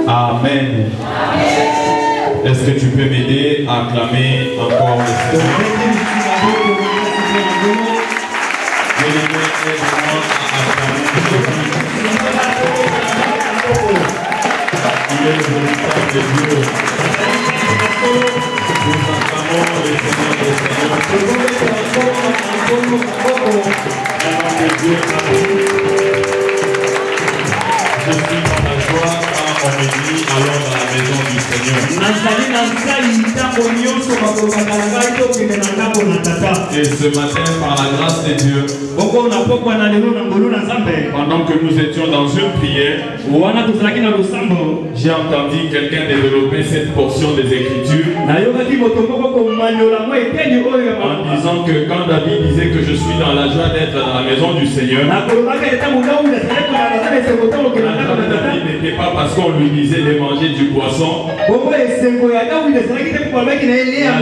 Amen. Est-ce que tu peux m'aider à acclamer encore le Seigneur? Bien-aimé, aide-moi à acclamer le Seigneur. Il est le véritable Dieu. Nous acclamons le Seigneur des Seigneurs. Je suis dans la joie quand on me dit allons dans la maison du Seigneur. Et ce matin, par la grâce de Dieu, pendant que nous étions dans une prière, j'ai entendu quelqu'un développer cette portion des Écritures en disant que quand David disait que je suis dans la joie d'être dans la maison du Seigneur, David n'était pas parce qu'on lui disait de manger du poisson. La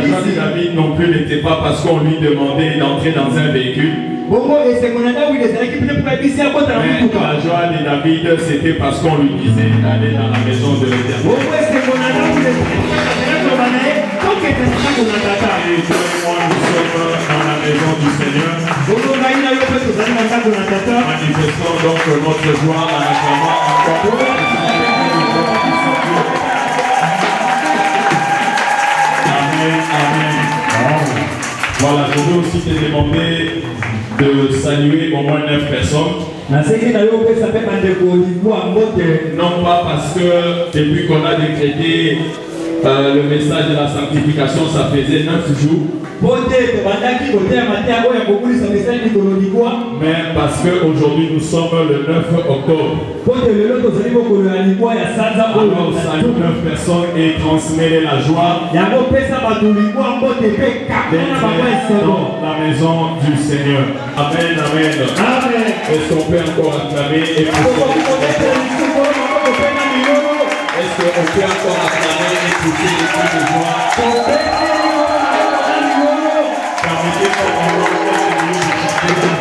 joie de David non plus n'était pas parce qu'on lui demandait d'entrer dans un véhicule. Mais la joie de David, c'était parce qu'on lui disait d'aller dans la maison de l'Éternel. Et toi et moi, nous sommes dans la maison du Seigneur. Manifestons donc notre joie en acclamant encore. Amen, amen. Voilà, je veux aussi te demander de saluer au moins 9 personnes. Non pas parce que depuis qu'on a décrété le message de la sanctification, ça faisait 9 jours. Mais parce qu'aujourd'hui nous sommes le 9 octobre. Alors salue 9 personnes et transmets la joie dans la maison du Seigneur. Amen, amen. Est-ce qu'on peut encore acclamer et est-ce qu'on peut encore acclamer et pousser les cris de joie? Permettez-moi de chanter.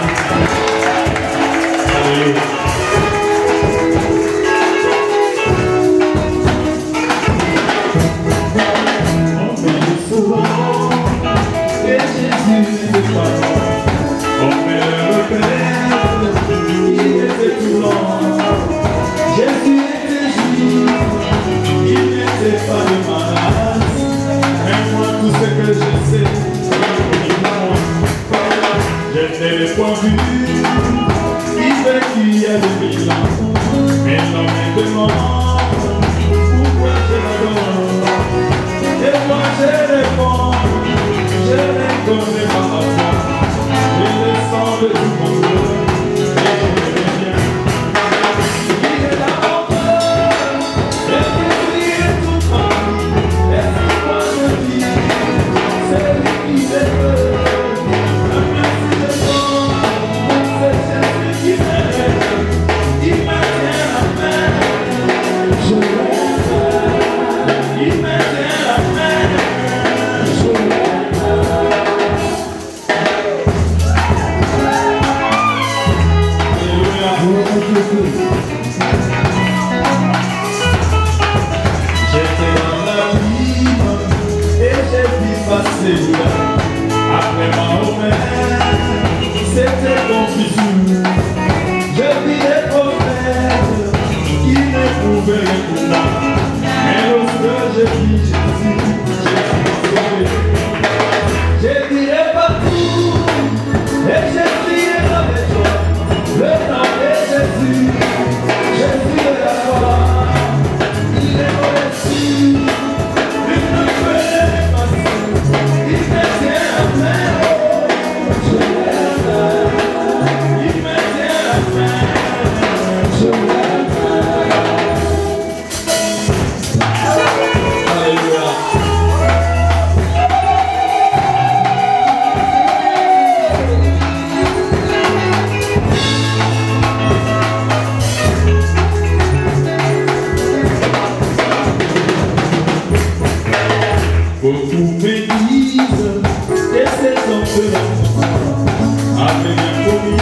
Alléluia. On me dit souvent que Jésus est parlant. On me le répète, il était tout lent. Jésus était juif. C'est pas de malade, mais moi tout ce que je sais, je n'ai les points vus, il fait qu'il y a des bilans, mais l'homme me demande pourquoi je l'adore, et moi je réponds, je les connais par la foi, je les sens de tout mon cœur, et je les viens. J'étais dans la vie et j'ai vu passer après ma mère, c'était confusion. Je vis des prophètes qui ne pouvaient répondre, mais lorsque je vis Jésus, j'ai sauvé. J'ai viré partout et j'ai prié avec toi. Le temps de Jésus, Jésus de la foi, il est au-dessus, il ne peut pas passer, il me tient la main, je l'aime, il me tient la main, je l'aime. Alléluia. Beaucoup me disent que c'est un peu après bien commis.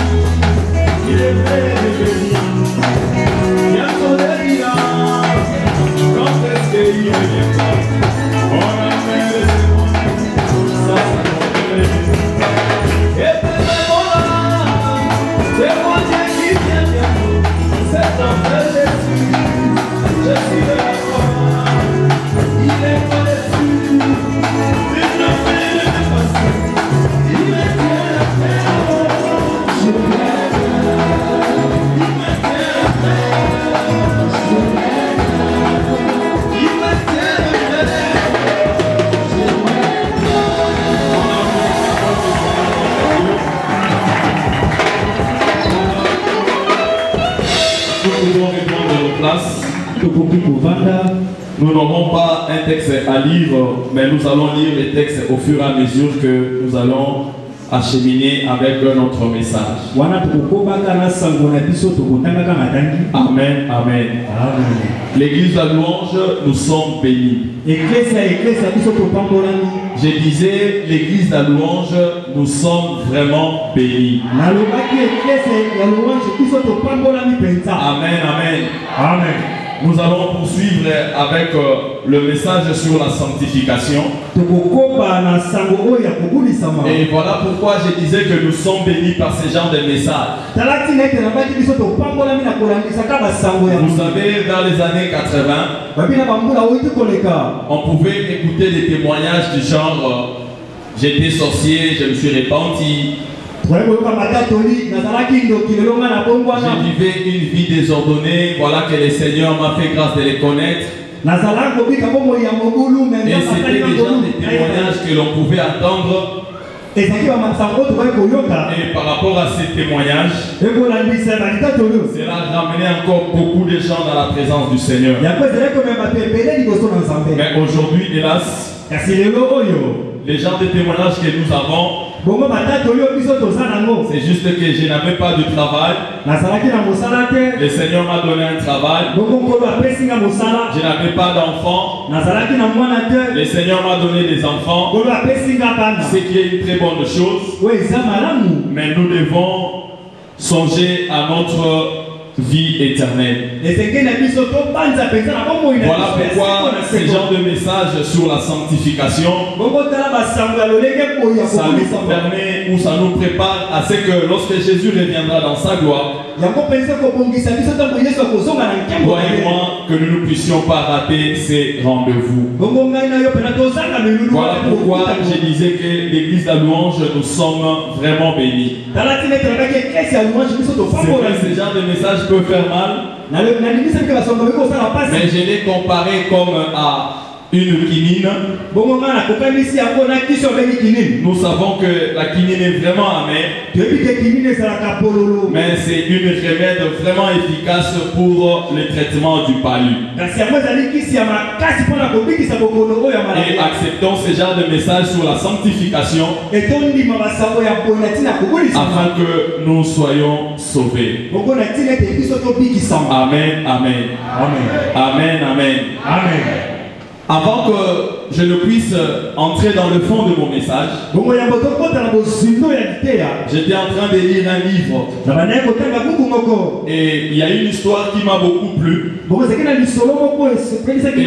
Nous n'aurons pas un texte à lire, mais nous allons lire les textes au fur et à mesure que nous allons acheminer avec notre message. Amen, amen. L'église de la louange, nous sommes bénis. Je disais, l'église de la louange, nous sommes vraiment bénis. Amen, amen. Amen. Nous allons poursuivre avec le message sur la sanctification. Et voilà pourquoi je disais que nous sommes bénis par ce genre de message. Vous savez, dans les années 80, on pouvait écouter des témoignages du genre j'étais sorcier, je me suis repenti. Je vivais une vie désordonnée, voilà que le Seigneur m'a fait grâce de les connaître. Et c'était déjà des témoignages que l'on pouvait entendre. Et par rapport à ces témoignages, cela ramenait encore beaucoup de gens dans la présence du Seigneur. Mais aujourd'hui, hélas, les gens des témoignages que nous avons, c'est juste que je n'avais pas de travail. Le Seigneur m'a donné un travail. Je n'avais pas d'enfants. Le Seigneur m'a donné des enfants. Ce qui est une très bonne chose. Mais nous devons songer à notre vie éternelle. Voilà pourquoi ce genre de message sur la sanctification, ça nous permet ou ça nous prépare à ce que lorsque Jésus reviendra dans sa gloire, croyez-moi que nous ne puissions pas rater ces rendez-vous. Voilà pourquoi je disais que l'église de la louange, nous sommes vraiment bénis. C'est vrai, ce genre de message peut faire mal, mais je l'ai comparé comme à une quinine. Nous savons que la quinine est vraiment amère, mais c'est une remède vraiment efficace pour le traitement du palu. Et acceptons ce genre de message sur la sanctification afin que nous soyons sauvés. Amen, amen. Amen, amen. Amen. Avant que je ne puisse entrer dans le fond de mon message, j'étais en train de lire un livre. Et il y a une histoire qui m'a beaucoup plu. Et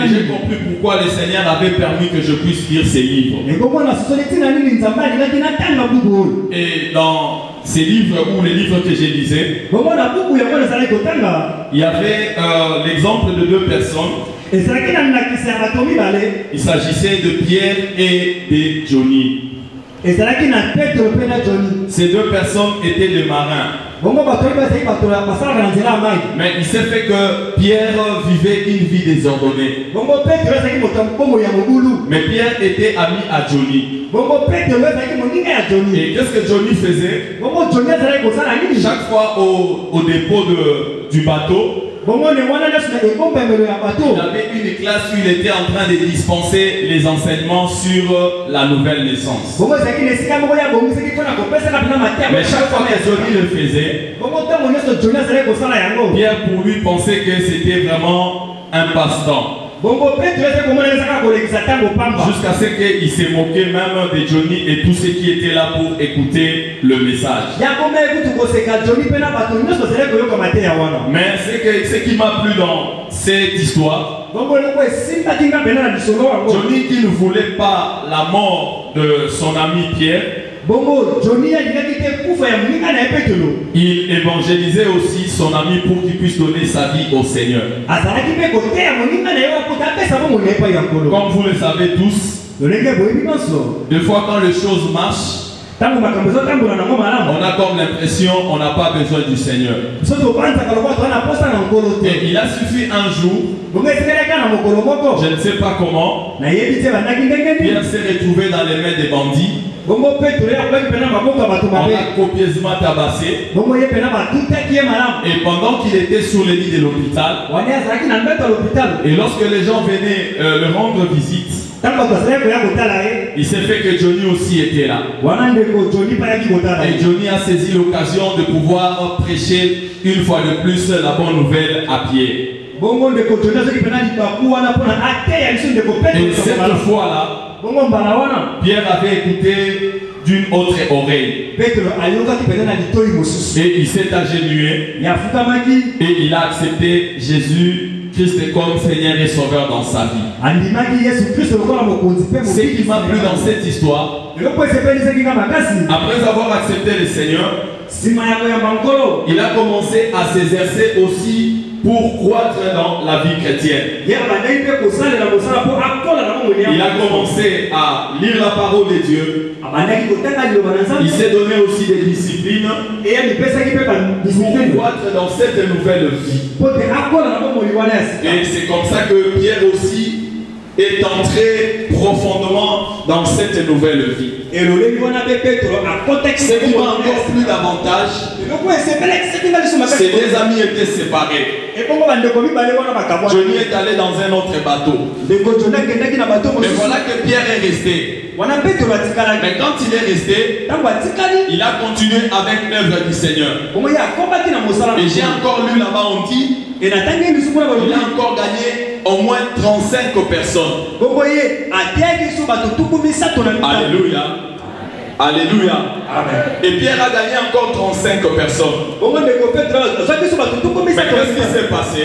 j'ai compris pourquoi le Seigneur avait permis que je puisse lire ces livres. Et dans ces livres ou les livres que j'ai lisés, il y avait l'exemple de deux personnes. Il s'agissait de Pierre et de Johnny. Ces deux personnes étaient des marins. Mais il s'est fait que Pierre vivait une vie désordonnée. Mais Pierre était ami à Johnny. Et qu'est-ce que Johnny faisait? Chaque fois au dépôt du bateau, il avait une classe où il était en train de dispenser les enseignements sur la nouvelle naissance. Mais chaque fois que Johnny le faisait, Pierre pour lui pensait que c'était vraiment un passe-temps. Jusqu'à ce qu'il s'est moqué même de Johnny et tous ceux qui étaient là pour écouter le message. Mais ce qui m'a plu dans cette histoire, Johnny qui ne voulait pas la mort de son ami Pierre, il évangélisait aussi son ami pour qu'il puisse donner sa vie au Seigneur. Comme vous le savez tous, des fois quand les choses marchent, on a comme l'impression qu'on n'a pas besoin du Seigneur. Et il a suffi un jour, je ne sais pas comment, Pierre s'est retrouvé dans les mains des bandits. On a copieusement tabassé. Et pendant qu'il était sur le lit de l'hôpital, et lorsque les gens venaient le rendre visite, il s'est fait que Johnny aussi était là. Et Johnny a saisi l'occasion de pouvoir prêcher une fois de plus la bonne nouvelle à pied. Et cette fois-là, Pierre avait écouté d'une autre oreille. Et il s'est agenouillé. Et il a accepté Jésus Christ comme Seigneur et Sauveur dans sa vie. Ce qui m'a plu dans cette histoire, après avoir accepté le Seigneur, il a commencé à s'exercer aussi pour croître dans la vie chrétienne. Il a commencé à lire la parole de Dieu. Il s'est donné aussi des disciplines pour croître dans cette nouvelle vie. Et c'est comme ça que Pierre aussi est entré profondément dans cette nouvelle vie. Ce qui m'a encore plus davantage, ses deux amis étaient séparés. Johnny est allé dans un autre bateau. Mais voilà que Pierre est resté. Mais quand il est resté, il a continué avec l'œuvre du Seigneur. Et j'ai encore lu là-bas, on dit, il a encore gagné au moins 35 personnes. Alléluia. Alléluia. Amen. Et Pierre a gagné encore 35 personnes. Mais qu'est-ce qui s'est passé?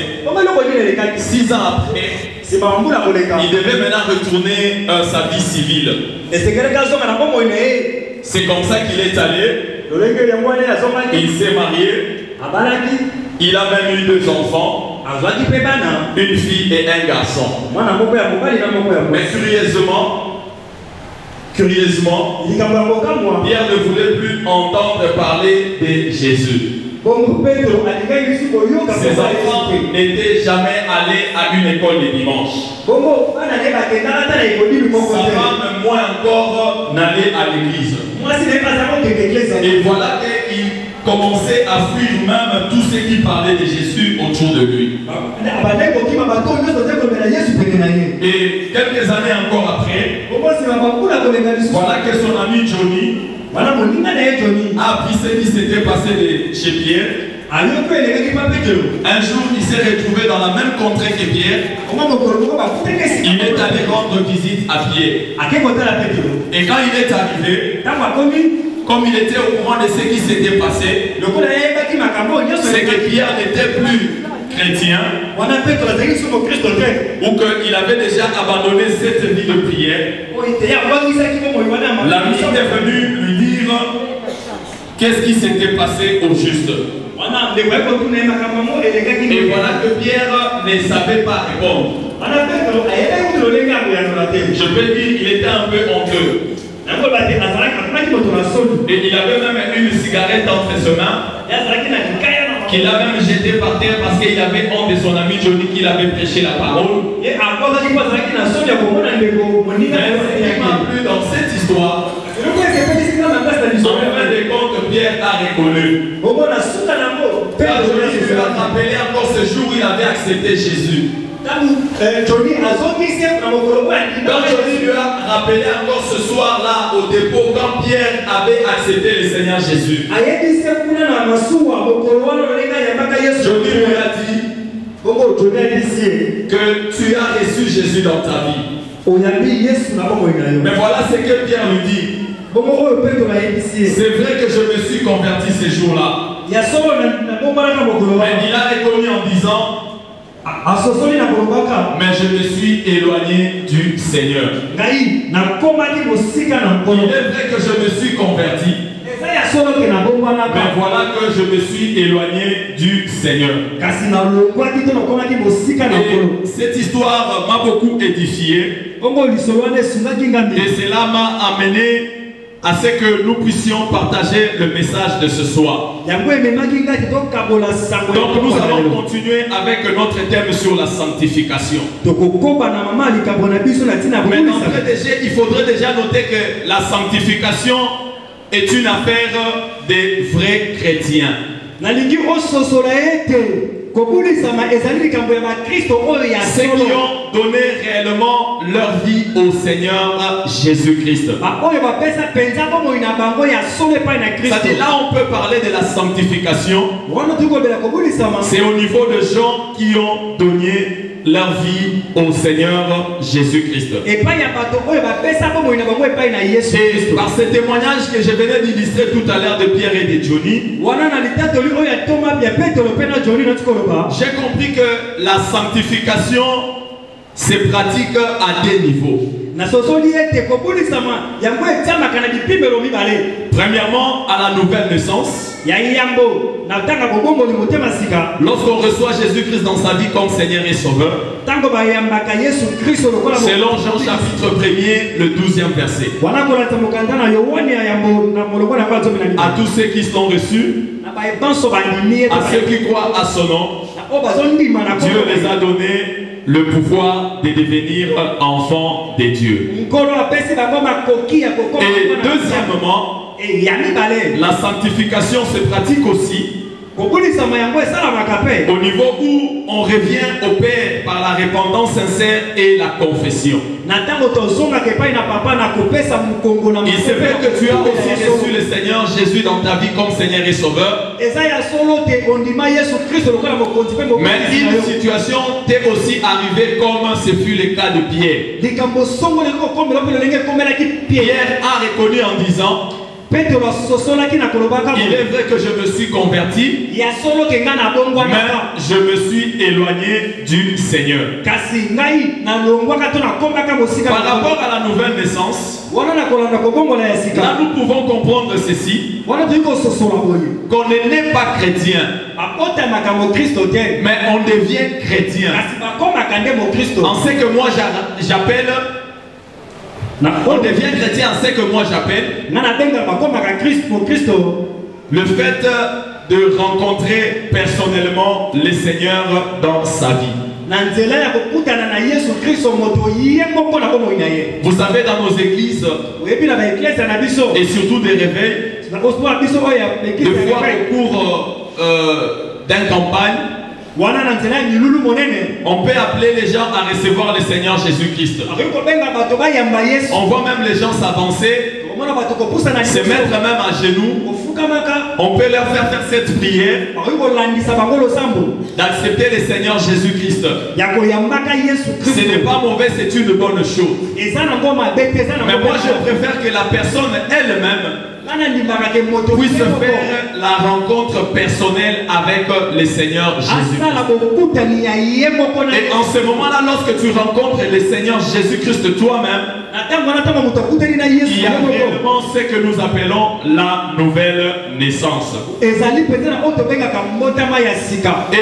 6 ans après, il devait maintenant retourner sa vie civile. C'est comme ça qu'il est allé. Il s'est marié. Il a même eu 2 enfants. Une fille et un garçon. Mais curieusement, Pierre ne voulait plus entendre parler de Jésus. Ses enfants n'étaient jamais allés à une école de dimanche. Sa femme, moins encore, n'allait à l'église. Et voilà qu'il commençait à fuir même tout ce qui parlait de Jésus autour de lui. Et quelques années encore après, voilà que son ami Johnny a appris ce qui s'était passé chez Pierre. Un jour, il s'est retrouvé dans la même contrée que Pierre. Il est allé rendre visite à pied. Et quand il est arrivé, comme il était au courant de ce qui s'était passé, c'est que Pierre n'était plus chrétien, ou qu'il avait déjà abandonné cette vie de prière. L'ami est venu lui dire qu'est-ce qui s'était passé au juste. Et voilà que Pierre ne savait pas répondre. Je peux dire qu'il était un peu honteux. Et il avait même une cigarette entre ses mains qu'il a même jeté par terre parce qu'il avait honte de son ami Johnny qu'il avait prêché la parole. Mais ce qui m'a plu dans cette histoire, en fin de compte, Pierre a reconnu. Car Johnny lui a rappelé encore ce jour où il avait accepté Jésus. Quand Johnny lui a rappelé encore ce soir-là au dépôt, quand Pierre avait accepté le Seigneur Jésus, Johnny lui a dit que tu as reçu Jésus dans ta vie. Mais voilà ce que Pierre lui dit. C'est vrai que je me suis converti ce jour-là. Mais il a reconnu en disant, mais je me suis éloigné du Seigneur. Il est vrai que je me suis converti. Mais voilà que je me suis éloigné du Seigneur. Et cette histoire m'a beaucoup édifié. Et cela m'a amené à ce que nous puissions partager le message de ce soir. Donc nous allons continuer avec notre thème sur la sanctification. Mais d'entrée de jeu, il faudrait déjà noter que la sanctification est une affaire des vrais chrétiens. Ceux qui ont donné réellement leur vie au Seigneur Jésus-Christ. C'est-à-dire là on peut parler de la sanctification. C'est au niveau de gens qui ont donné leur vie au Seigneur Jésus-Christ. Et par ce témoignage que je venais d'illustrer tout à l'heure de Pierre et de Johnny, j'ai compris que la sanctification se pratique à deux niveaux. Premièrement, à la nouvelle naissance. Lorsqu'on reçoit Jésus-Christ dans sa vie comme Seigneur et Sauveur, selon Jean chapitre 1er, le 12e verset. À tous ceux qui sont reçus, à ceux qui croient à son nom, Dieu les a donné le pouvoir de devenir enfants de Dieu. Et deuxièmement, la sanctification se pratique aussi au niveau où on revient au Père par la repentance sincère et la confession. Il se fait que tu as aussi reçu le Seigneur Jésus dans ta vie comme Seigneur et Sauveur. Mais une situation t'est aussi arrivée comme ce fut le cas de Pierre. Pierre a reconnu en disant: il est vrai que je me suis converti, mais je me suis éloigné du Seigneur. Par rapport à la nouvelle naissance, là nous pouvons comprendre ceci, qu'on ne naît pas chrétien, mais on devient chrétien. En ce que moi j'appelle, on devient chrétien en ce que moi j'appelle le fait de rencontrer personnellement le Seigneur dans sa vie. Vous savez, dans nos églises et surtout des réveils, de fois au cours d'une campagne, on peut appeler les gens à recevoir le Seigneur Jésus-Christ. On voit même les gens s'avancer, se mettre même à genoux. On peut leur faire cette prière d'accepter le Seigneur Jésus-Christ. Ce n'est pas mauvais, c'est une bonne chose. Mais moi je préfère que la personne elle-même puisse faire la rencontre personnelle avec le Seigneur Jésus. Et en ce moment-là, lorsque tu rencontres le Seigneur Jésus-Christ toi-même, il y a réellement ce que nous appelons la nouvelle naissance. Et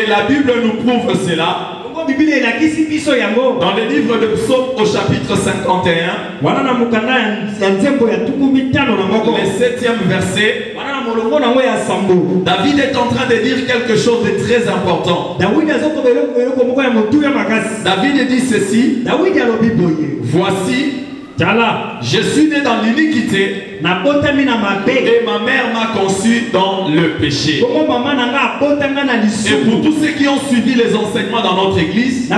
la Bible nous prouve cela. Dans le livre de Psaume au chapitre 51, le 7e verset, David est en train de dire quelque chose de très important. David dit ceci: voici, je suis né dans l'iniquité et ma mère m'a conçu dans le péché. Et pour tous ceux qui ont suivi les enseignements dans notre église, nous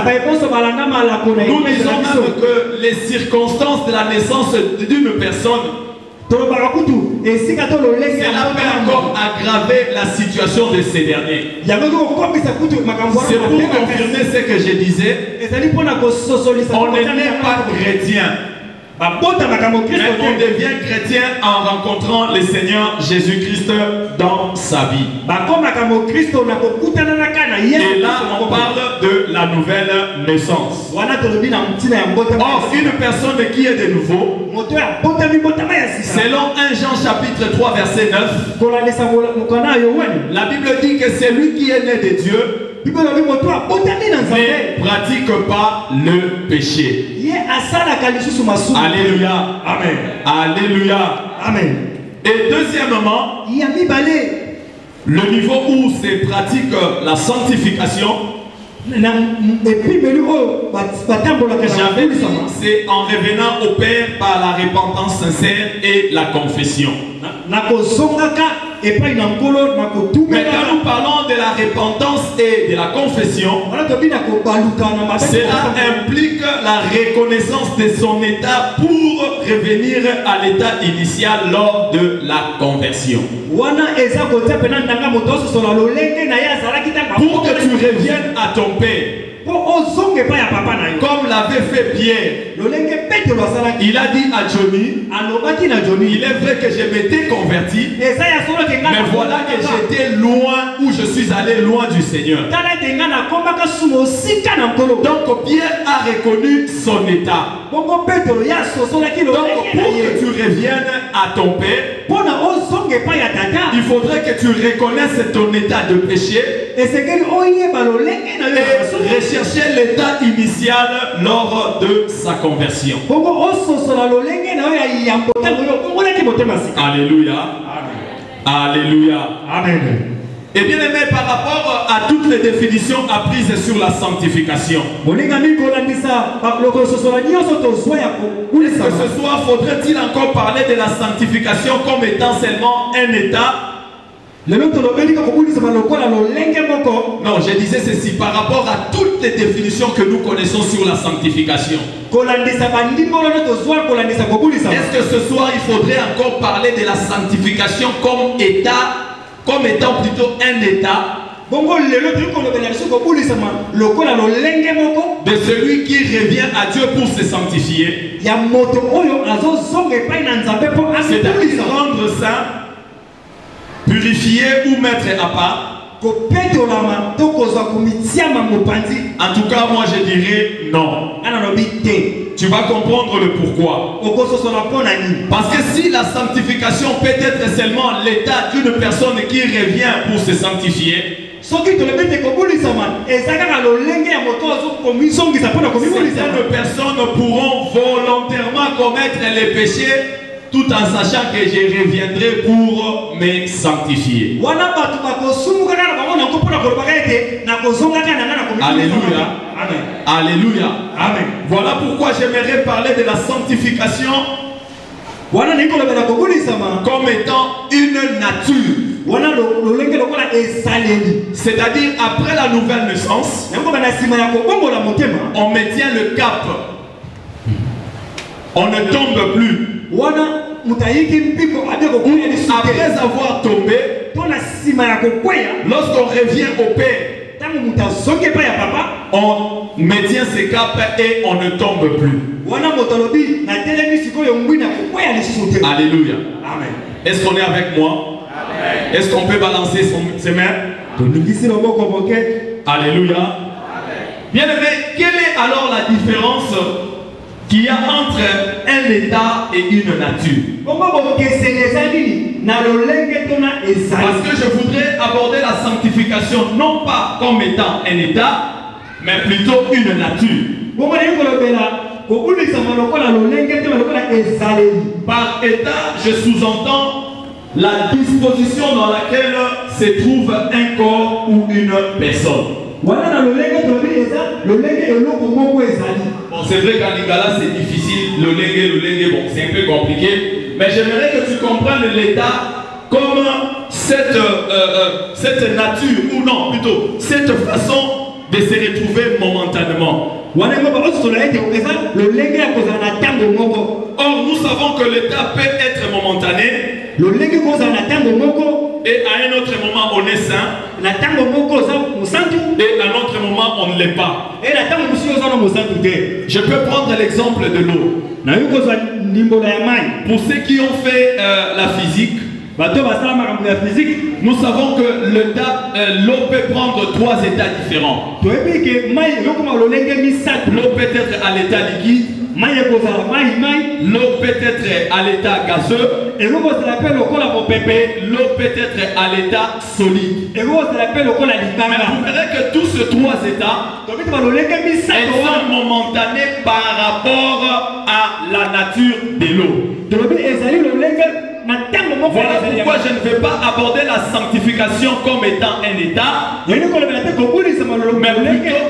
disons même que les circonstances de la naissance d'une personne, cela peut encore aggraver la situation de ces derniers. C'est pour confirmer ce que je disais. On n'est pas chrétien, mais on devient chrétien en rencontrant le Seigneur Jésus-Christ dans sa vie. Et là, on parle de la nouvelle naissance. Or, une personne qui est de nouveau, selon 1 Jean chapitre 3 verset 9, la Bible dit que c'est lui qui est né de Dieu ne pratique pas le péché. Alléluia. Amen. Alléluia. Amen. Et deuxièmement, le niveau où se pratique la sanctification, j'avais dit, c'est en revenant au Père par la repentance sincère et la confession. Mais quand nous parlons de la repentance et de la confession, cela implique la reconnaissance de son état pour revenir à l'état initial lors de la conversion. Pour que tu reviennes à ton Père. Comme l'avait fait Pierre, il a dit à Johnny, il est vrai que je m'étais converti, mais voilà que j'étais loin, où je suis allé loin du Seigneur. Donc Pierre a reconnu son état. Donc pour que tu reviennes à ton Père, il faudrait que tu reconnaisses ton état de péché et rechercher l'état initial lors de sa conversion. Alléluia. Alléluia. Amen. Et bien aimé, par rapport à toutes les définitions apprises sur la sanctification, est-ce que ce soir faudrait-il encore parler de la sanctification comme étant seulement un état? Non, je disais ceci par rapport à toutes les définitions que nous connaissons sur la sanctification. Est-ce que ce soir il faudrait encore parler de la sanctification comme état, comme étant plutôt un état de celui qui revient à Dieu pour se sanctifier, c'est-à-dire rendre saint, purifier ou mettre à part? En tout cas, moi je dirais non. Tu vas comprendre le pourquoi. Parce que si la sanctification peut être seulement l'état d'une personne qui revient pour se sanctifier, certaines personnes pourront volontairement commettre les péchés tout en sachant que je reviendrai pour me sanctifier. Alléluia. Amen. Alléluia. Amen. Voilà pourquoi j'aimerais parler de la sanctification comme étant une nature. C'est-à-dire après la nouvelle naissance, on maintient le cap. On ne tombe plus. Après avoir tombé, lorsqu'on revient au Père, on maintient ses caps et on ne tombe plus. Alléluia. Amen. Est-ce qu'on est avec moi? Est-ce qu'on peut balancer ses mains? Alléluia. Bien aimé, quelle est alors la différence qu'il y a entre un état et une nature? Parce que je voudrais aborder la sanctification non pas comme étant un état, mais plutôt une nature. Par état, je sous-entends la disposition dans laquelle se trouve un corps ou une personne. Bon, c'est vrai qu'en Lingala c'est difficile, le lengue, bon, c'est un peu compliqué, mais j'aimerais que tu comprennes l'état comme cette nature, ou non, plutôt, cette façon de se retrouver momentanément. Or, nous savons que l'état peut être momentané, et à un autre moment on est saint, et à un autre moment on ne l'est pas. Je peux prendre l'exemple de l'eau. Pour ceux qui ont fait la physique, nous savons que l'eau peut prendre trois états différents. L'eau peut être à l'état liquide, l'eau peut être à l'état gazeux, et l'eau peut être à l'état solide. Mais vous verrez que tous ces trois états sont momentanés par rapport à la nature de l'eau. Voilà pourquoi je ne vais pas aborder la sanctification comme étant un état, mais plutôt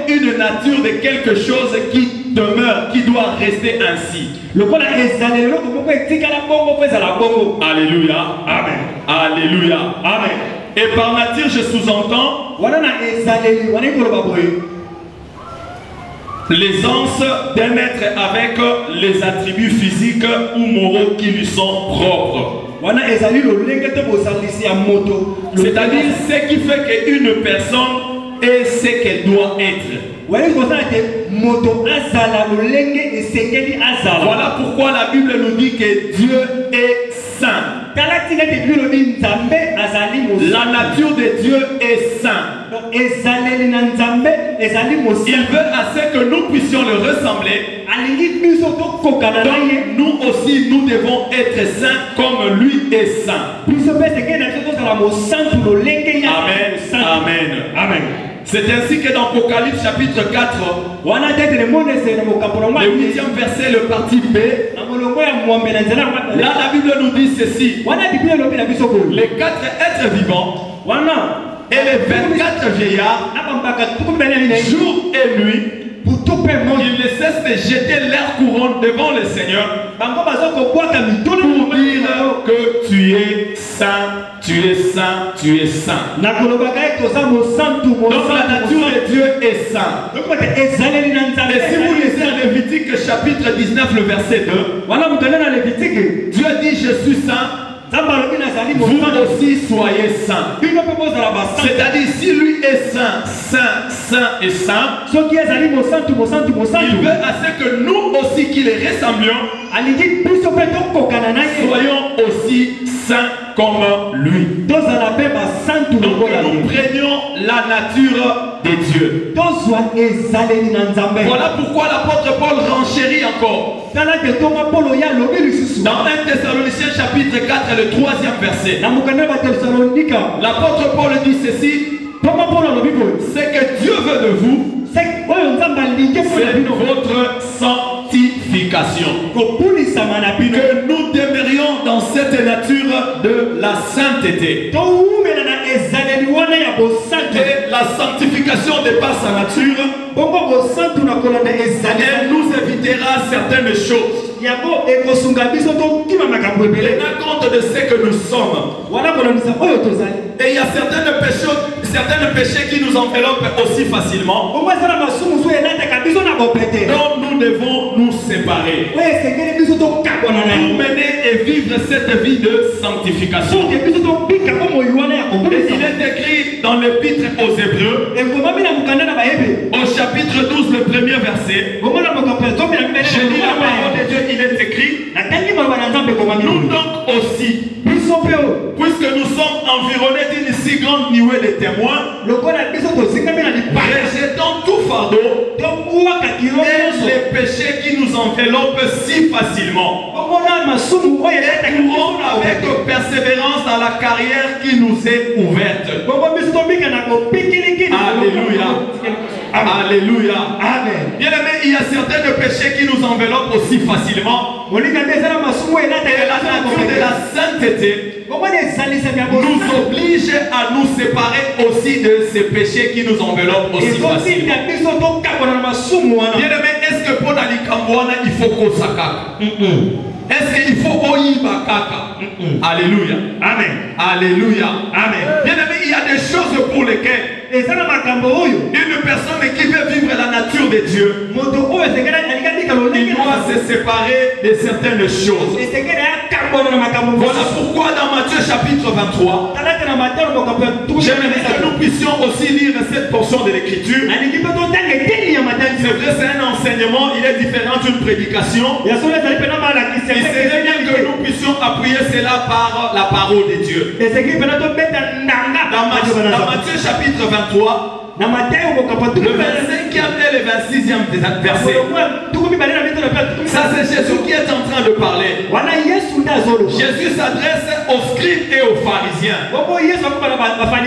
une nature de quelque chose qui demeure, qui doit rester ainsi. Alléluia. Amen. Alléluia. Amen. Et par nature, je sous-entends l'aisance d'un être avec les attributs physiques ou moraux qui lui sont propres. C'est-à-dire ce qui fait qu'une personne est ce qu'elle doit être. Voilà pourquoi la Bible nous dit que Dieu est saint. La nature de Dieu est saint. Il veut à ce que nous puissions le ressembler. Donc nous aussi nous devons être saints comme lui est saint. Amen. Amen. Amen. C'est ainsi que dans Apocalypse chapitre 4, le 8e verset, le parti B, là la Bible nous dit ceci: les 4 êtres vivants et les 24 vieillards, jour et nuit, ils ne cessent de jeter leur couronne devant le Seigneur pour dire que tu es saint, tu es saint, tu es saint. Donc la nature de Dieu est saint. Et si vous lisez en Lévitique chapitre 19 le verset 2, Dieu dit je suis saint, vous aussi soyez saints. C'est-à-dire si lui est saint, saint, saint et saint, il veut à ce que nous aussi qui les ressemblions soyons aussi saints comme lui. Donc nous prenions la nature de Dieu. Voilà pourquoi l'apôtre Paul renchérit encore. Dans 1 Thessaloniciens chapitre 4 le 3e verset, l'apôtre Paul dit ceci: ce que Dieu veut de vous, c'est votre sanctification. Que nous demeurions dans cette nature de la sainteté. Et la sanctification dépasse sa nature. Elle nous évitera certaines choses. Tenant compte de ce que nous sommes. Et il y a certains péchés qui nous enveloppent aussi facilement. Donc nous devons nous séparer pour mener et vivre cette vie de sanctification. Et il est écrit dans l'épître aux Hébreux, au chapitre 12, le premier verset. Je lis la parole de Dieu, il est écrit: nous donc aussi, puisque nous sommes environnés d'une si grande nuée de témoins, rejetons tout fardeau et les péchés qui nous enveloppent si facilement, et courons avec persévérance dans la carrière qui nous est ouverte. Alléluia. Alléluia. Amen. Bien aimé, il y a certains péchés qui nous enveloppent aussi facilement. Et la nature de la sainteté nous oblige à nous séparer aussi de ces péchés qui nous enveloppent aussi facilement. Bien aimé, est-ce que pour aller Kambouana, il faut qu'on s'accorde? Est-ce qu'il faut Oïba Kaka? Alléluia. Amen. Alléluia. Amen. Bien aimé, il y a des choses pour lesquelles une personne qui veut vivre la nature de Dieu, il doit se séparer de certaines choses. Voilà pourquoi dans Matthieu chapitre 23, j'aimerais que nous puissions aussi lire cette portion de l'écriture. C'est vrai, c'est un enseignement, il est différent d'une prédication. Il serait bien que nous puissions appuyer cela par la parole de Dieu. Dans Matthieu chapitre 23, le 25e et le 26e verset. Ça c'est Jésus qui est en train de parler. Jésus s'adresse aux scribes et aux pharisiens. pharisiens.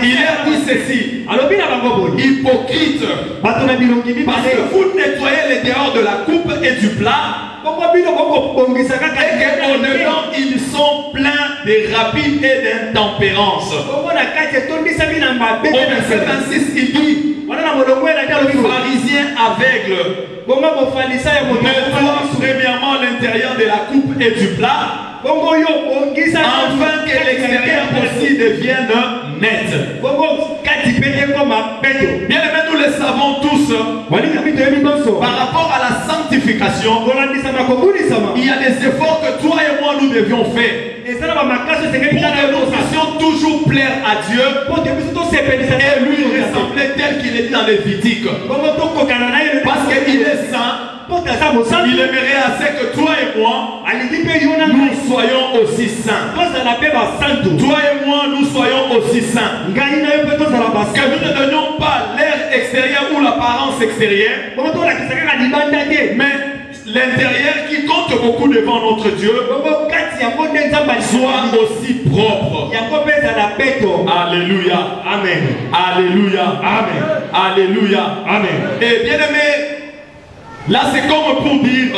Il a dit ceci. Hypocrite. Parce que vous nettoyez les dehors de la coupe et du plat. Et qu'au-dedans, ils sont pleins de rapines et d'intempérance. Au verset 26, il dit, pharisiens aveugles, nettoie premièrement l'intérieur de la coupe et du plat, afin que l'extérieur aussi devienne net. Bien aimé, nous le savons tous, par rapport à la sanctification, il y a des efforts que toi et moi nous devions faire pour que nous puissions toujours plaire à Dieu et lui ressembler tel qu'il est dit dans Lévitique. Parce qu'il est saint. Il aimerait assez que toi et moi nous soyons aussi saints. Toi et moi nous soyons aussi saints. Que nous ne donnions pas l'air extérieur ou l'apparence extérieure, mais l'intérieur qui compte beaucoup devant notre Dieu soit aussi propre. Alléluia. Amen. Alléluia. Amen. Alléluia. Amen. Et bien aimé, là c'est comme pour dire,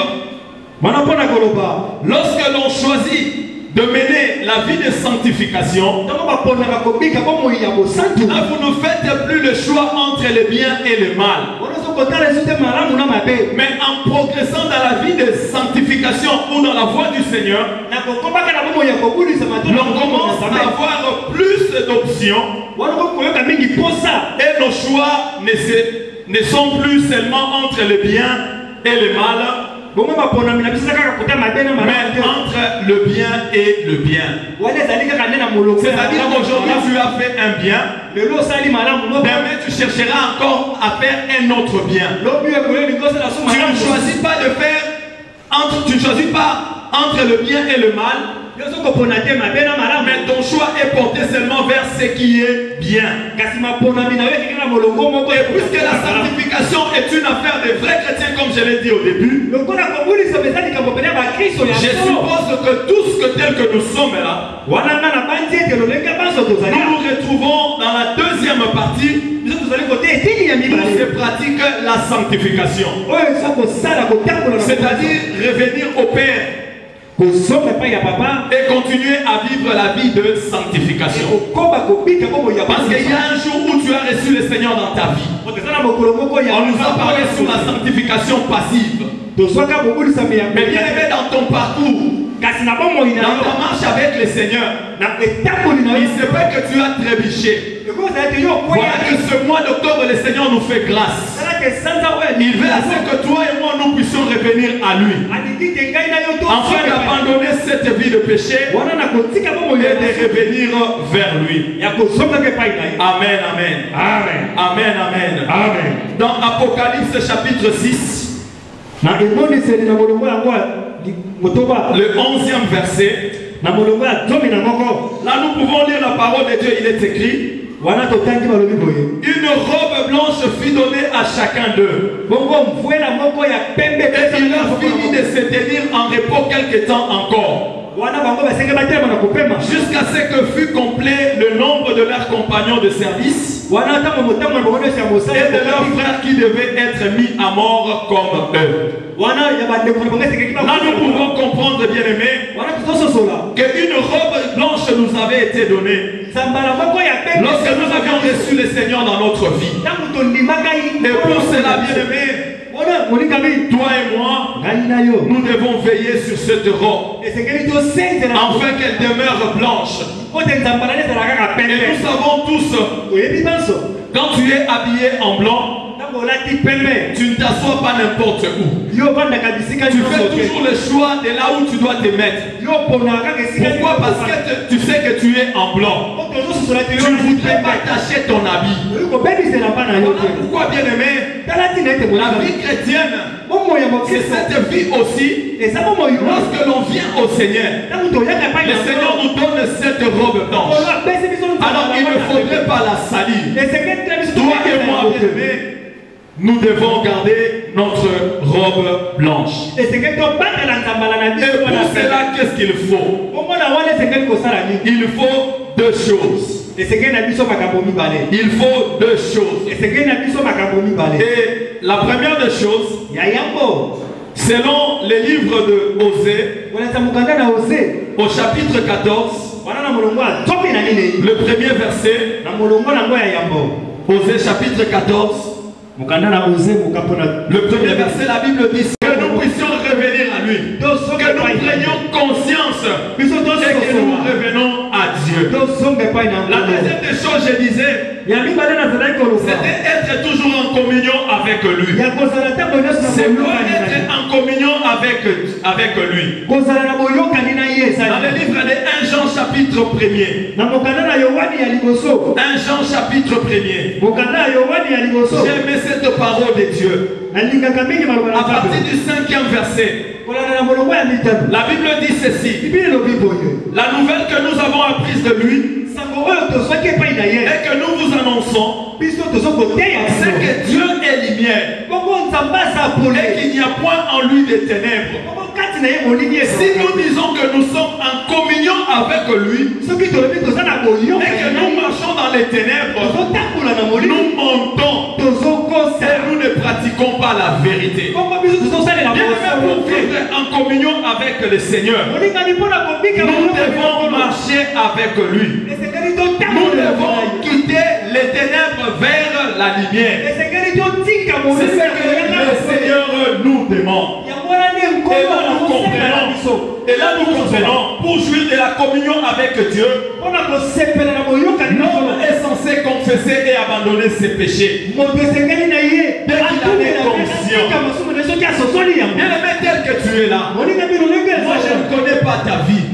lorsque l'on choisit de mener la vie de sanctification, vous ne faites plus le choix entre le bien et le mal. Mais en progressant dans la vie de sanctification ou dans la voie du Seigneur, l'on commence à avoir plus d'options et nos choix ne sont plus seulement entre le bien et le mal, mais entre le bien et le bien. C'est-à-dire qu'aujourd'hui tu as fait un bien, demain tu chercheras encore à faire un autre bien. Tu ne choisis pas de faire tu ne choisis pas entre le bien et le mal, mais ton choix est porté seulement vers ce qui est bien. Et puisque la sanctification est une affaire de vrais chrétiens, comme je l'ai dit au début, je suppose que tous tel que nous sommes là, nous nous retrouvons dans la deuxième partie où se pratique la sanctification. C'est-à-dire revenir au Père et continuer à vivre la vie de sanctification. Parce qu'il y a un jour où tu as reçu le Seigneur dans ta vie. On nous a parlé sur la sanctification passive. Mais bien aimé, dans ton parcours, dans ta marche avec le Seigneur, il se peut que tu as trébuché. Voilà que ce mois d'octobre, le Seigneur nous fait grâce. Il veut assez que toi et moi nous puissions revenir à lui, afin d'abandonner cette vie de péché et de revenir vers lui. Amen, amen. Amen, amen, amen. Amen. Dans Apocalypse chapitre 6, le 11e verset, là nous pouvons lire la parole de Dieu. Il est écrit: une robe blanche fut donnée à chacun d'eux. Et il a fini de se tenir en repos quelque temps encore, jusqu'à ce que fût complet le nombre de leurs compagnons de service et de leurs frères qui devaient être mis à mort comme eux. Là nous pouvons comprendre, bien aimé, qu'une robe blanche nous avait été donnée lorsque nous avions reçu le Seigneur dans notre vie. Et pour cela, bien aimé, toi et moi, nous devons veiller sur cette robe afin qu'elle demeure blanche. Et nous savons tous, quand tu es habillé en blanc, tu ne t'assois pas n'importe où. Tu fais toujours le choix de là où tu dois te mettre. Pourquoi? Parce que tu sais que tu es en blanc. Tu ne voudrais pas tacher ton habit. Voilà pourquoi, bien aimé, la vie chrétienne, c'est cette vie aussi. Lorsque l'on vient au Seigneur, le Seigneur nous donne cette robe blanche. Alors il ne faudrait pas la salir. Toi et moi, bien aimé, nous devons garder notre robe blanche. Et pour cela, qu'est-ce qu'il faut? Il faut deux choses. Il faut deux choses. Et la première des choses, selon les livres de Osée, au chapitre 14, le premier verset, Osée chapitre 14, le premier verset, la Bible dit que nous puissions revenir à lui, que nous prenions conscience et que nous revenons à Dieu. La deuxième des choses, je disais, c'était être toujours en communion avec lui. C'est quoi être en communion avec lui? Dans le livre de 1 Jean chapitre 1er, 1 Jean chapitre 1er, j'aimais cette parole de Dieu. À partir du 5e verset, la Bible dit ceci: la nouvelle que nous avons apprise de lui et que nous vous annonçons, c'est que Dieu est lumière et qu'il n'y a point en lui de ténèbres. Si nous disons que nous sommes en communion avec lui et que nous marchons dans les ténèbres, nous mentons et nous ne pratiquons pas la vérité. Bien pour vivre en communion avec le Seigneur, nous devons marcher avec lui. Nous devons quitter les ténèbres vers la lumière. C'est ce que le Seigneur nous demande. Et là nous comprenons, pour jouir de la communion avec Dieu, l'homme est censé confesser et abandonner ses péchés. Dès qu'il en est conscient. Bien aimé, tel que tu es là, moi je ne connais pas ta vie.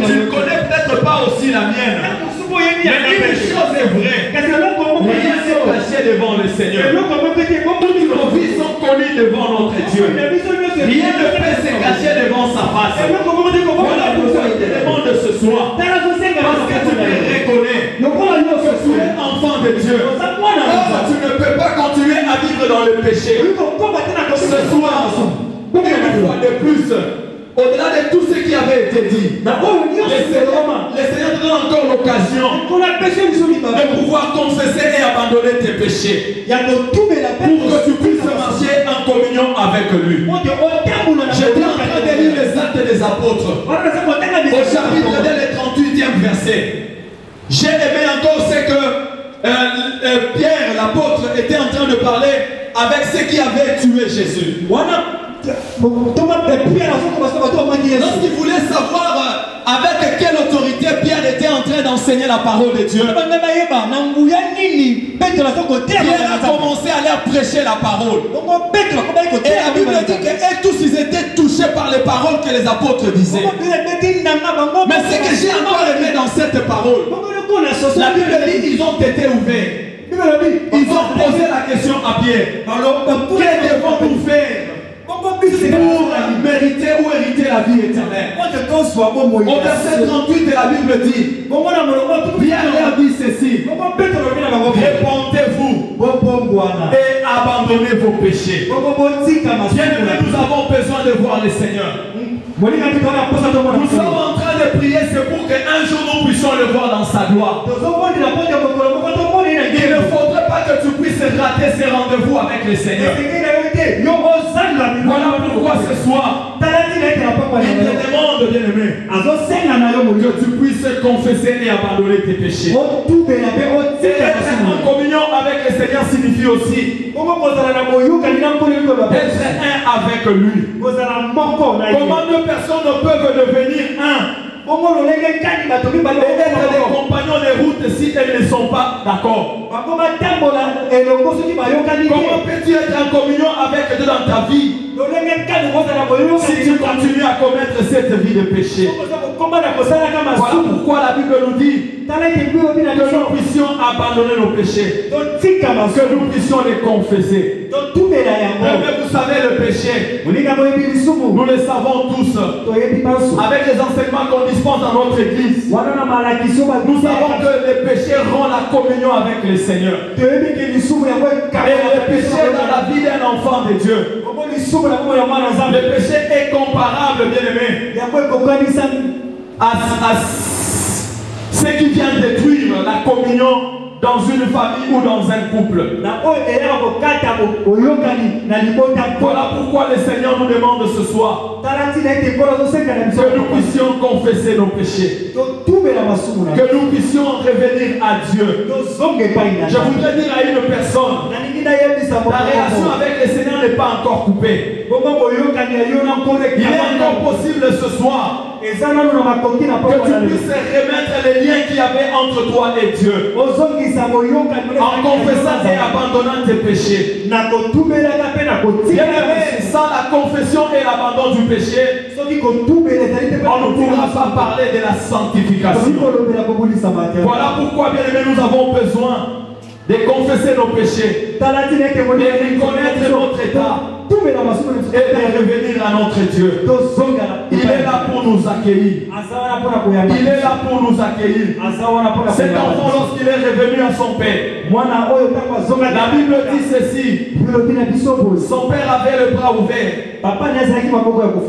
Tu ne connais peut-être pas aussi la mienne. Mais une chose est vraie, rien n'est caché devant le Seigneur. Toutes nos vies sont connues devant notre Dieu. Rien ne peut se cacher devant sa face. Voilà pourquoi il te demande ce soir, parce que tu te reconnais que tu es enfant de Dieu. Tu ne peux pas continuer à vivre dans le péché. Ce soir, une fois de plus, au-delà de tout ce qui avait été dit, le Seigneur te donne encore l'occasion de pouvoir confesser et abandonner tes péchés pour que tu puisses marcher en communion avec lui. J'étais en train de lire les Actes des Apôtres au chapitre 38e verset. J'ai aimé encore ce que Pierre, l'apôtre, était en train de parler avec ceux qui avaient tué Jésus. Lorsqu'il voulait savoir avec quelle autorité Pierre était en train d'enseigner la parole de Dieu, Pierre a commencé à leur prêcher la parole. Et la Bible dit que tous ils étaient touchés par les paroles que les apôtres disaient. Mais ce que j'ai encore aimé dans cette parole, la Bible dit qu'ils ont été ouverts. Ils ont posé la question à Pierre: que devons-nous faire pour mériter ou hériter la vie éternelle? Au verset 38 de la Bible dit, Pierre leur dit ceci: répentez-vous et abandonnez vos péchés. Bien-aimés, nous avons besoin de voir le Seigneur. Nous sommes en train de prier, c'est pour qu'un jour nous puissions le voir dans sa gloire. Il ne faudrait pas que tu puisses rater ces rendez-vous avec le Seigneur. Voilà pourquoi ce soir, il te demande, bien-aimé, que tu puisses confesser et abandonner tes péchés. Être en communion avec le Seigneur signifie aussi être un avec lui. Comment deux personnes ne peuvent devenir un et être des compagnons de route si elles ne sont pas d'accord? Comment peux-tu être en communion avec Dieu dans ta vie si tu continues à commettre cette vie de péché? Voilà pourquoi la Bible nous dit que nous puissions abandonner nos péchés, que nous puissions les confesser. Mais vous savez, le péché, nous le savons tous. Avec les enseignements qu'on dispense dans notre église, nous savons que le péché rend la communion avec le Seigneur. Et le péché dans la vie d'un enfant de Dieu, le péché est comparable, bien aimé, à ce Ce qui vient détruire la communion dans une famille ou dans un couple. Voilà pourquoi le Seigneur nous demande ce soir que nous puissions confesser nos péchés, que nous puissions revenir à Dieu. Je voudrais dire à une personne, la relation avec le Seigneur n'est pas encore coupée. Il est encore possible ce soir que tu puisses remettre les liens qu'il y avait entre toi et Dieu en confessant et abandonnant tes péchés. Bien aimé, sans la confession et l'abandon du péché, on ne pourra pas parler de la sanctification. Voilà pourquoi, bien aimé, nous avons besoin de confesser nos péchés, de reconnaître notre état et de revenir à notre Dieu. Il est là pour nous accueillir. Il est là pour nous accueillir. Cet enfant, lorsqu'il est revenu à son père, la Bible dit ceci: son père avait le bras ouvert.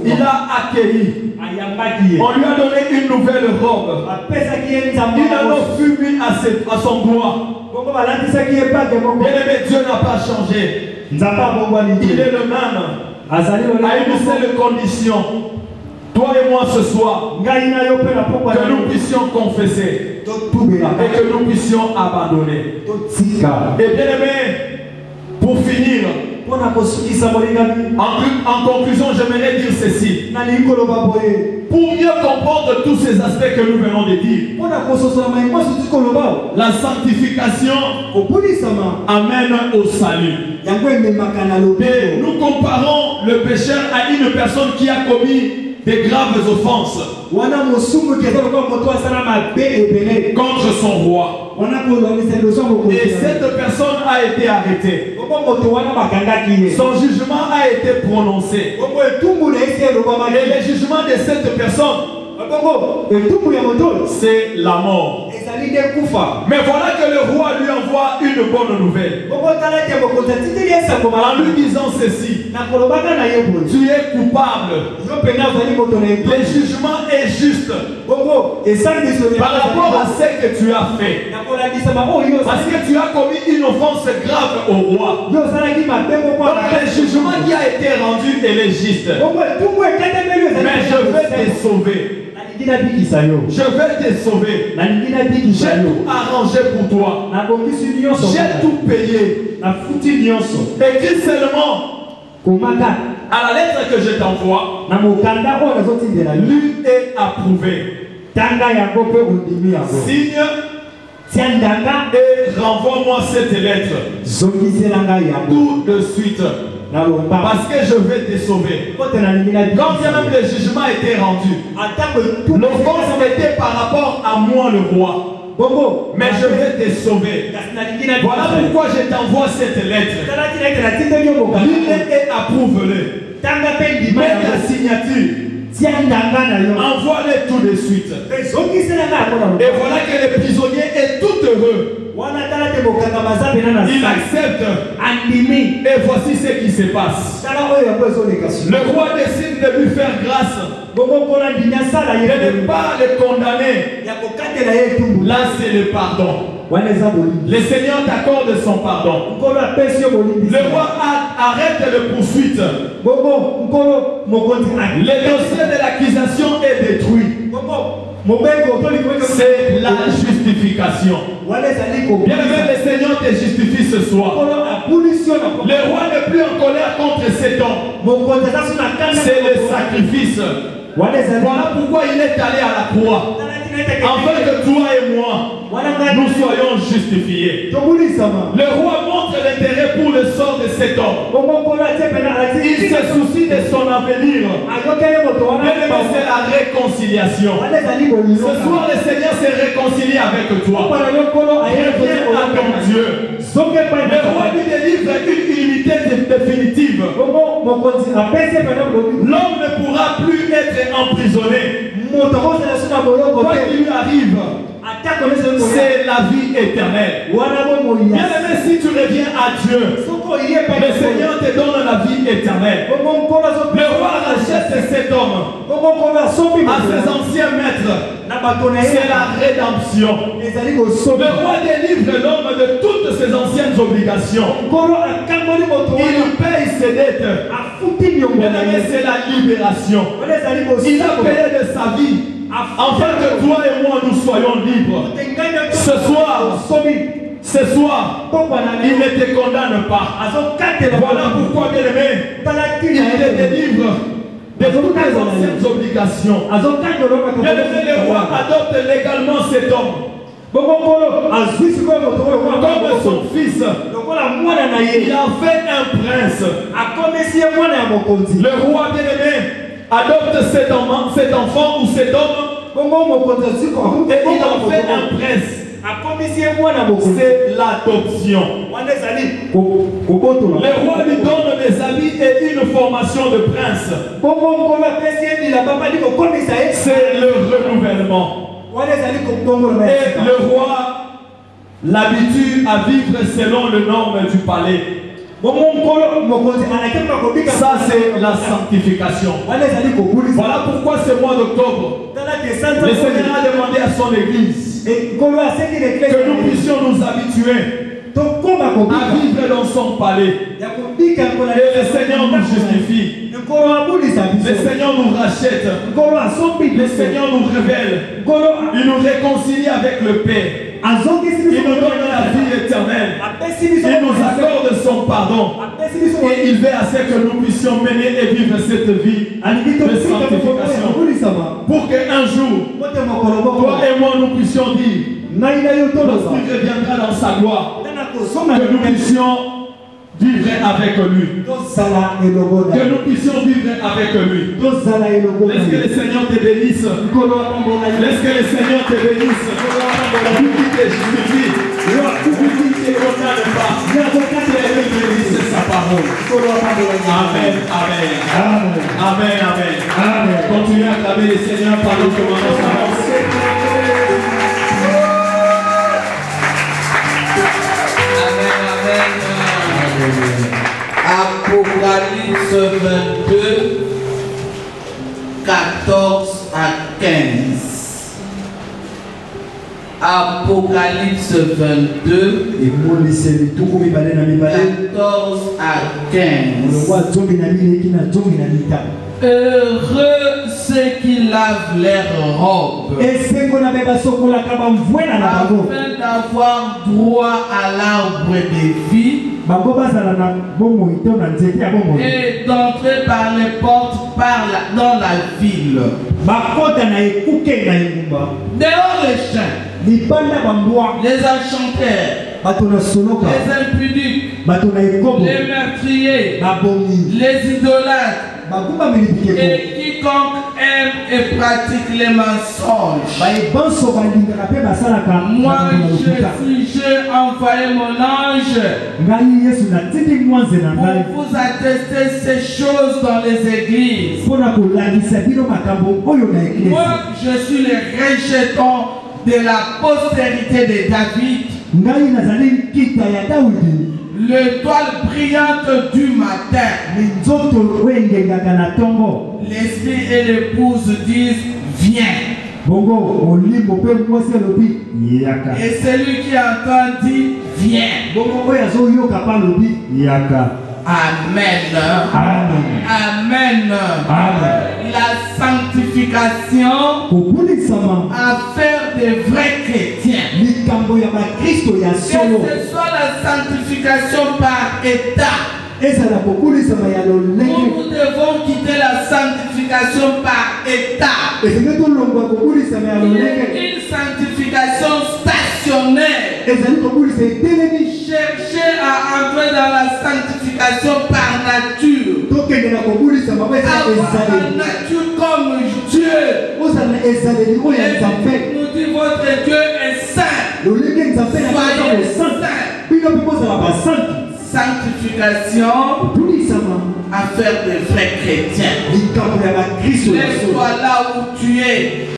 Il a accueilli. On lui a donné une nouvelle robe. Il en a fut mis à son doigt. Bien aimé, Dieu n'a pas changé. Il est le même, à une seule condition. Toi et moi ce soir, que nous puissions confesser et que nous puissions abandonner. Et bien aimé, pour finir, en conclusion, j'aimerais dire ceci. Pour mieux comprendre tous ces aspects que nous venons de dire, la sanctification amène au salut. Et nous comparons le pécheur à une personne qui a commis des graves offenses contre son roi. Et cette personne a été arrêtée. Son jugement a été prononcé. Et le jugement de cette personne, c'est la mort. Mais voilà que le roi lui envoie une bonne nouvelle en lui disant ceci: tu es coupable. Le jugement est juste par rapport à ce que tu as fait, parce que tu as commis une offense grave au roi. Donc le jugement qui a été rendu est juste. Mais je vais te sauver. Je vais te sauver. J'ai tout arrangé pour toi. J'ai tout payé. Écris seulement à la lettre que je t'envoie, lu et approuvé. Signe et renvoie-moi cette lettre tout de suite. Parce que je vais te sauver. Quand bien même le jugement a été rendu, l'offense était par rapport à moi le roi. Mais je vais te sauver. Voilà pourquoi je t'envoie cette lettre. Lis-le et approuve-le. Mets ta signature. Envoie-le tout de suite. Et voilà que le prisonnier est tout heureux. Il accepte. Et voici ce qui se passe. Le roi décide de lui faire grâce, de ne pas le condamner. Là, c'est le pardon. Le Seigneur t'accorde son pardon. Le roi arrête le poursuite. Le dossier de l'accusation est détruit. C'est la justification. Bien aimé, le Seigneur te justifie ce soir. Le roi n'est plus en colère contre cet homme. C'est le sacrifice. Voilà pourquoi il est allé à la croix, afin que toi et moi, nous soyons justifiés. Le roi montre l'intérêt pour le sort de cet homme. Il se soucie de son avenir. C'est la réconciliation. Ce soir, le Seigneur s'est réconcilié avec toi. Reviens à ton Dieu. Le roi lui délivre une unité définitive. L'homme ne pourra plus être emprisonné. Quoi qu'il lui arrive, c'est la vie éternelle. Bien aimé, si tu reviens à Dieu, le Seigneur te donne la vie éternelle. Le roi rachète cet homme à ses anciens maîtres. C'est la rédemption. Le roi délivre l'homme de toutes ses anciennes obligations. Il paye ses dettes. C'est la libération. Il a payé de sa vie afin que toi et moi nous soyons libres. Ce soir, il ne te condamne pas. Voilà pourquoi, bien aimé, il te délivre de toutes les anciennes obligations. Bien aimé, le roi adopte légalement cet homme comme son fils. Il a fait un prince. Le roi, bien aimé, adopte cet enfant ou cet homme et il en fait un prince. C'est l'adoption. Le roi lui donne des habits et une formation de prince. C'est le renouvellement. Et le roi l'habitue à vivre selon les normes du palais. Ça, c'est la sanctification. Voilà pourquoi ce mois d'octobre, le Seigneur a demandé à son Église que nous puissions nous habituer à vivre dans son palais. Et le Seigneur nous justifie. Le Seigneur nous rachète. Le Seigneur nous révèle. Il nous réconcilie avec le Père. Il nous donne la vie éternelle. Il nous accorde son pardon. Et il veut à ce que nous puissions mener et vivre cette vie de sanctification. Pour qu'un jour, toi et moi, nous puissions dire, lorsqu'il reviendra dans sa gloire, que nous puissions vivre avec lui. Que nous puissions vivre avec lui. Laisse que le Seigneur te bénisse. Laisse que le Seigneur te bénisse. Lui qui te justifie. Lui qui te condamne pas. Lui bénisse sa parole. Amen. Amen. Amen. Amen. Continuez à acclamer le Seigneur par notre commandement. Apocalypse 22, 14 à 15. Apocalypse 22, 14 à 15. Heureux ceux qui lavent leurs robes afin d'avoir droit à l'arbre de vie et d'entrer par les portes dans la ville. Dehors les chiens, les enchanteurs, les impudiques, les meurtriers, les idolâtres et quiconque aime et pratique les mensonges. Moi, j'ai envoyé mon ange pour vous attester ces choses dans les églises. Moi, je suis le rejeton de la postérité de David, l'étoile brillante du matin. L'esprit et l'épouse disent viens. Et celui qui entend dit viens. Amen. Amen. La sanctification à faire des vrais chrétiens. Que ce soit la sancification par état. Nous devons quitter la sanctification par état. Une sanctification stationnelle. Chercher à entrer dans la sanctification par nature. Avoir la nature comme Dieu. Et nous dit votre Dieu est saint. Soyez saint. Sanctification à faire des vrais chrétiens. Laisse-toi là où tu es.